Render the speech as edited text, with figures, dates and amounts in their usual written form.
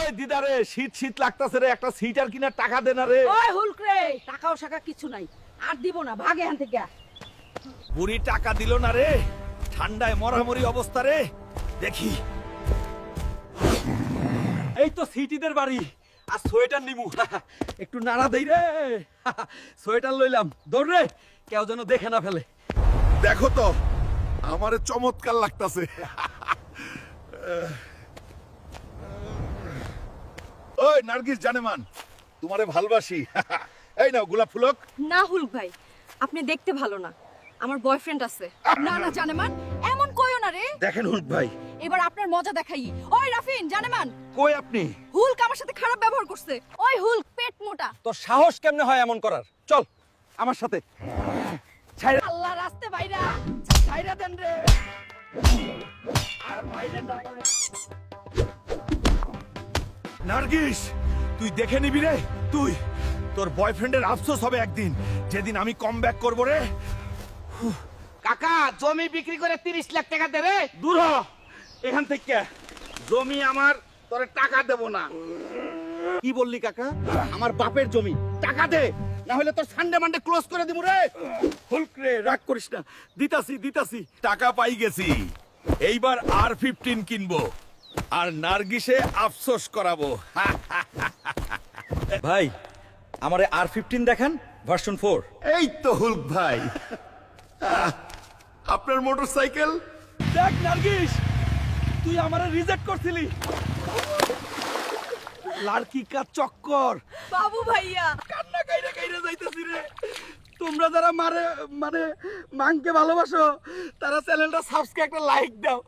ওই দিদারে শীত শীত লাগতাছে রে, একটা সিটার কিনা টাকা দে না রে। ওই হুলক রে, টাকাও শাকা কিছু নাই, আর দিব না, ভাগে এখান থেকে। বুড়ি টাকা দিল না রে, ঠান্ডায় মরামরি অবস্থা রে। দেখি এই তো সিটিদের বাড়ি, আর সোয়েটার নিমু। একটু নাড়া দেই রে। সোয়েটার লইলাম, দৌড় রে, কেউ যেন দেখে না ফেলে। দেখো তো আমারে চমৎকার লাগতাছে। ওই নার্গিস জানেমান, তোমারে ভালোবাসি। এই নাও গোলাপ ফুলক। না হুলক ভাই, আপনি দেখতে ভালো না, আমার বয়ফ্রেন্ড আছে। না না জানেমান, এমন কইও না রে। দেখেন হুলক ভাই। এবার আপনার মজা দেখাই। ওই রাফিন জানেমান, কই আপনি? হুলক আমার সাথে খারাপ ব্যবহার করছে। ওই হুলক পেট মোটা। তোর সাহস কেমনে হয় এমন করার? চল আমার সাথে। ছাইরা আল্লাহ রাস্তে বাইরা, ছাইরা দেন রে। আর বাইরে না। নার্গিস, তুই দেখে নিবি রে। তুই তোর বয়ফ্রেন্ডের আফসোস হবে একদিন, যেদিন আমি কম ব্যাক করবো রে। কাকা জমি বিক্রি করে 30 লাখ টাকা দে রে। দূর হ এখান থেকে। জমি আমার, তোরে টাকা দেব না। কি বললি কাকা? আমার বাপের জমি, টাকা দে, না হলে তোর সানডে মানডে ক্লোজ করে দিব রে। হুলক রে, রাগ করিস না, দিতাছি দিতাছি। টাকা পাই গেছি, এইবার R15 কিনবো আর নার্গিসে আফসোস করাবো। ভাই আমারে R15 দেখান, ভার্সন 4। এই তো হুলক ভাই, আপনার মোটরসাইকেল। দেখ নার্গিস, তুই আমারে রিজেক্ট করছিলি। লাড়কি কা চক্কর। বাবু ভাইয়া, কান্না কাইরা কাইরা যাইতাছি রে। তোমরা যারা মানে মাংকে ভালোবাসো, তারা চ্যানেলটা সাবস্ক্রাইব, একটা লাইক দাও।